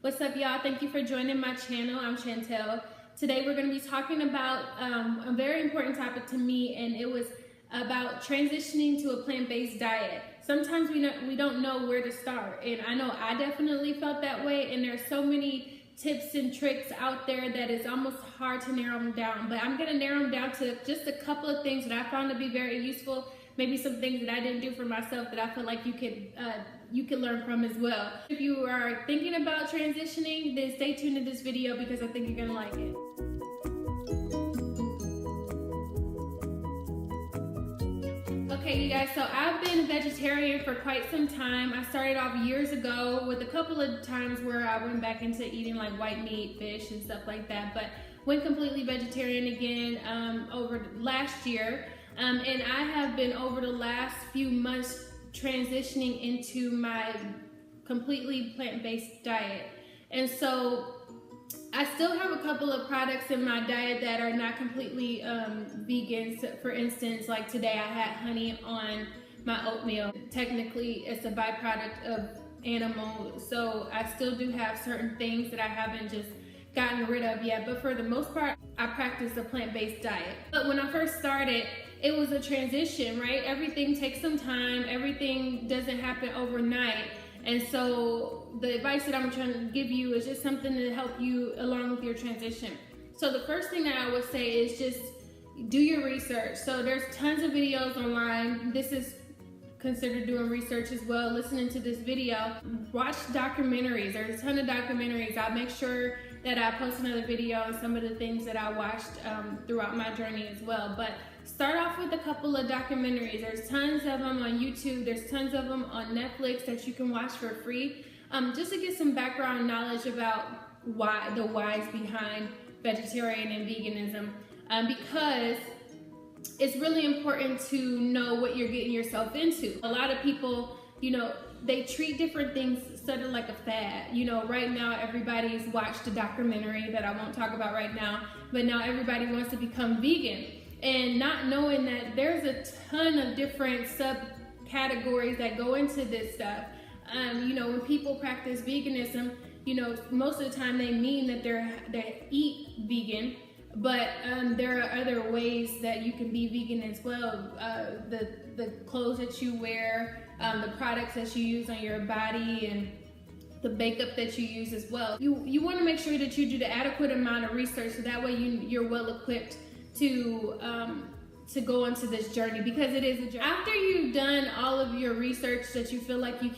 What's up, y'all? Thank you for joining my channel. I'm Chantel. Today we're going to be talking about a very important topic to me, and it was about transitioning to a plant-based diet. Sometimes we don't know where to start, and I know I definitely felt that way, and there's so many tips and tricks out there that it's almost hard to narrow them down, but I'm going to narrow them down to just a couple of things that I found to be very useful, maybe some things that I didn't do for myself that I feel like you could learn from as well. If you are thinking about transitioning, then stay tuned to this video because I think you're going to like it. Okay, you guys, so I've been a vegetarian for quite some time. I started off years ago with a couple of times where I went back into eating like white meat, fish, and stuff like that, but went completely vegetarian again over last year. And I have been over the last few months transitioning into my completely plant-based diet. And so I still have a couple of products in my diet that are not completely vegan. So for instance, like today I had honey on my oatmeal. Technically, it's a byproduct of animal, so I still do have certain things that I haven't just gotten rid of yet, but for the most part, I practice a plant-based diet. But when I first started, it was a transition, right? Everything takes some time, everything doesn't happen overnight. And so the advice that I'm trying to give you is just something to help you along with your transition. So the first thing that I would say is just do your research. So there's tons of videos online. This is considered doing research as well, listening to this video. Watch documentaries. There's a ton of documentaries. I'll make sure that I post another video on some of the things that I watched throughout my journey as well. But start off with a couple of documentaries. There's tons of them on YouTube. There's tons of them on Netflix that you can watch for free, just to get some background knowledge about the whys behind vegetarian and veganism, because it's really important to know what you're getting yourself into. A lot of people, they treat different things sort of like a fad. Right now everybody's watched a documentary that I won't talk about right now, but now everybody wants to become vegan, and not knowing that there's a ton of different subcategories that go into this stuff. When people practice veganism, most of the time they mean that they eat vegan, but there are other ways that you can be vegan as well. The clothes that you wear, the products that you use on your body, and the makeup that you use as well. You want to make sure that you do the adequate amount of research, so that way you're well equipped to go into this journey, because it is a journey. After you've done all of your research that you feel like you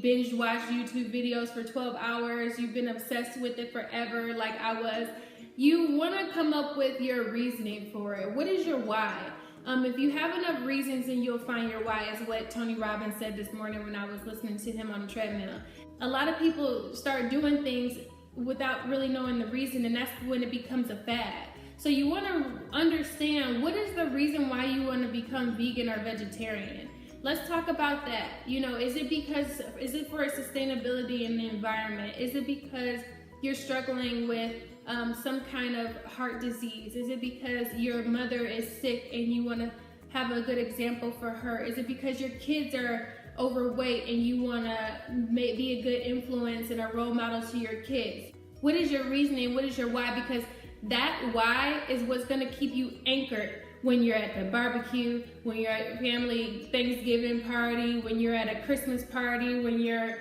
binge watch YouTube videos for 12 hours, you've been obsessed with it forever like I was, you want to come up with your reasoning for it. What is your why? If you have enough reasons, then you'll find your why, is what Tony Robbins said this morning when I was listening to him on the treadmill. A lot of people start doing things without really knowing the reason, and that's when it becomes a fad. So you want to understand, what is the reason why you want to become vegan or vegetarian? Let's talk about that. Is it for sustainability in the environment? Is it because you're struggling with some kind of heart disease? Is it because your mother is sick and you want to have a good example for her? Is it because your kids are overweight and you want to be a good influence and a role model to your kids? What is your reasoning? What is your why? Because that why is what's going to keep you anchored when you're at the barbecue, when you're at family Thanksgiving party, when you're at a Christmas party, when you're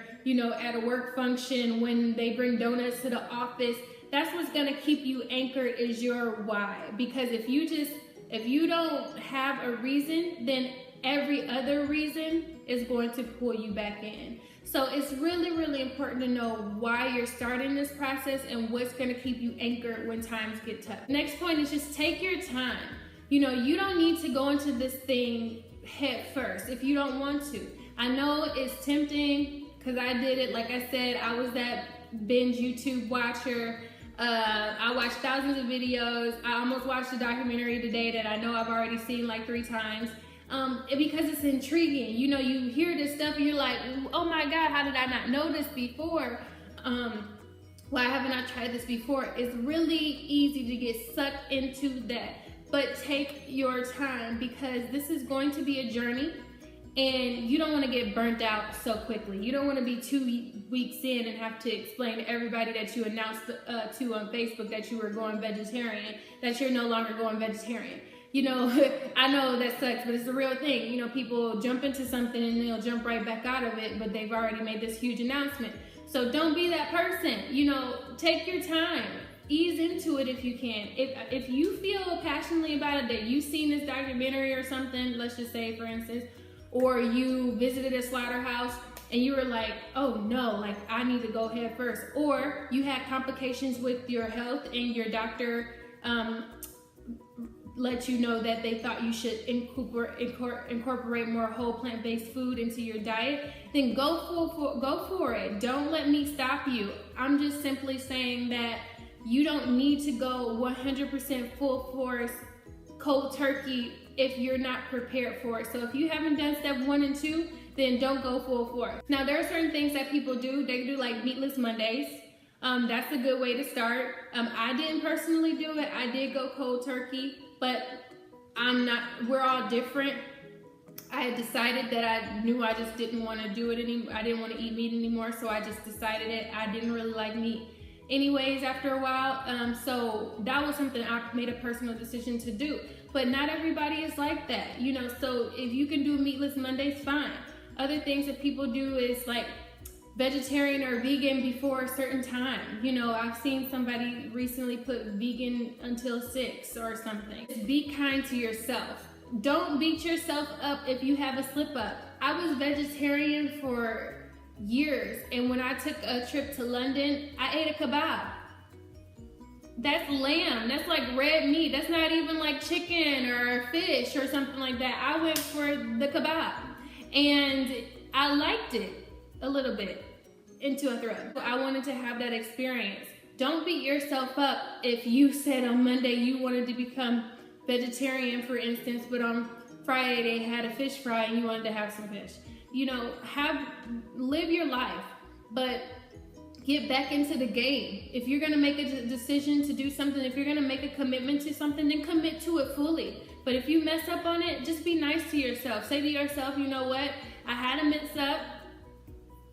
at a work function, when they bring donuts to the office. That's what's going to keep you anchored, is your why. Because if you don't have a reason, then every other reason is going to pull you back in. So it's really, really important to know why you're starting this process and what's going to keep you anchored when times get tough. Next point is just take your time. You don't need to go into this thing head first if you don't want to. I know it's tempting, because I did it. Like I said, I was that binge YouTube watcher. I watched thousands of videos. I almost watched a documentary today that I know I've already seen like 3 times. Because it's intriguing. You hear this stuff and you're like, oh my God, how did I not know this before? Why haven't I tried this before? It's really easy to get sucked into that. But take your time, because this is going to be a journey. And you don't want to get burnt out so quickly. You don't want to be 2 weeks in and have to explain to everybody that you announced to on Facebook that you were going vegetarian, that you're no longer going vegetarian. You know, I know that sucks, but it's the real thing. You know, people jump into something and they'll jump right back out of it, but they've already made this huge announcement. So don't be that person. You know, take your time. Ease into it if you can. If you feel passionately about it, that you've seen this documentary or something, let's just say, for instance, or you visited a slaughterhouse and you were like, oh no, like I need to go head first. Or you had complications with your health and your doctor let you know that they thought you should incorporate more whole plant-based food into your diet, then go for it. Don't let me stop you. I'm just simply saying that you don't need to go 100% full force, cold turkey, if you're not prepared for it. So if you haven't done step 1 and 2, then don't go full force. Now there are certain things that people do. They do like meatless Mondays. That's a good way to start. I didn't personally do it. I did go cold turkey, but we're all different. I had decided that I knew I just didn't want to do it anymore. I didn't want to eat meat anymore, so I just decided it. I didn't really like meat anyways after a while. So that was something I made a personal decision to do. But not everybody is like that, you know, so if you can do meatless Mondays, fine. Other things that people do is like vegetarian or vegan before a certain time. You know, I've seen somebody recently put vegan until 6 or something. Be kind to yourself. Don't beat yourself up if you have a slip up. I was vegetarian for years, and when I took a trip to London, I ate a kebab. That's lamb. That's like red meat. That's not even like chicken or fish or something like that. I went for the kebab and I liked it a little bit into a thread. I wanted to have that experience. Don't beat yourself up if you said on Monday you wanted to become vegetarian, for instance, but on Friday they had a fish fry and you wanted to have some fish. You know, live your life, but get back into the game. If you're gonna make a decision to do something, if you're gonna make a commitment to something, then commit to it fully. But if you mess up on it, just be nice to yourself. Say to yourself, you know what? I had a mess up.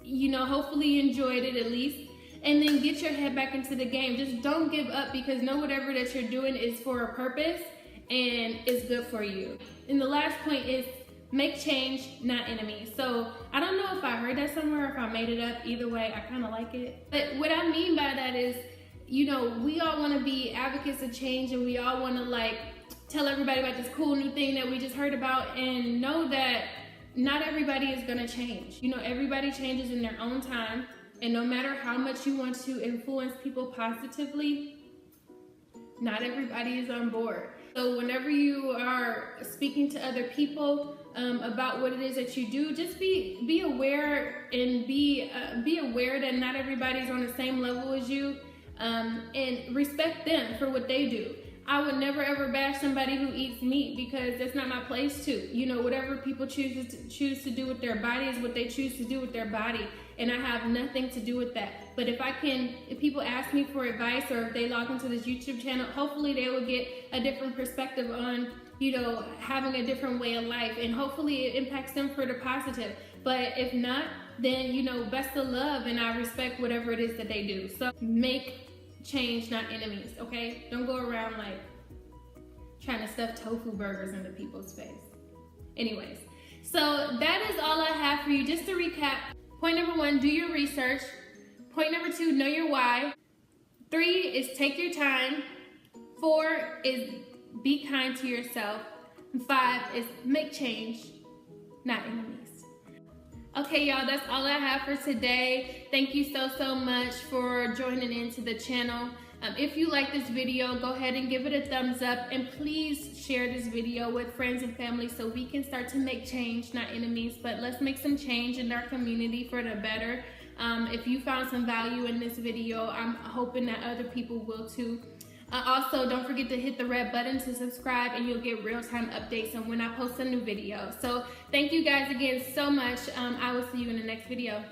You know, hopefully you enjoyed it at least. And then get your head back into the game. Just don't give up, because know whatever that you're doing is for a purpose and it's good for you. And the last point is, make change, not enemies. So I don't know if I heard that somewhere or if I made it up. Either way, I kind of like it. But what I mean by that is, you know, we all want to be advocates of change, and we all want to like tell everybody about this cool new thing that we just heard about, and know that not everybody is going to change. You know, everybody changes in their own time, and no matter how much you want to influence people positively, not everybody is on board. So whenever you are speaking to other people about what it is that you do, just be aware, and be aware that not everybody's on the same level as you, and respect them for what they do. I would never ever bash somebody who eats meat, because that's not my place to. You know, whatever people choose to do with their body is what they choose to do with their body, and I have nothing to do with that. But if people ask me for advice, or if they log into this YouTube channel, hopefully they will get a different perspective on, you know, having a different way of life, and hopefully it impacts them for the positive. But if not, then, you know, best of love, and I respect whatever it is that they do. So make change, not enemies, okay? Don't go around like trying to stuff tofu burgers into people's face. Anyways, so that is all I have for you. Just to recap, point number 1, do your research. Point number 2, know your why. 3 is take your time. 4 is be kind to yourself. And 5 is make change, not enemies. Okay, y'all, that's all I have for today. Thank you so much for joining into the channel. If you like this video, go ahead and give it a thumbs up, and please share this video with friends and family so we can start to make change, not enemies. But let's make some change in our community for the better. If you found some value in this video, I'm hoping that other people will too. Also, don't forget to hit the red button to subscribe, and you'll get real-time updates on when I post a new video. So thank you guys again so much. I will see you in the next video.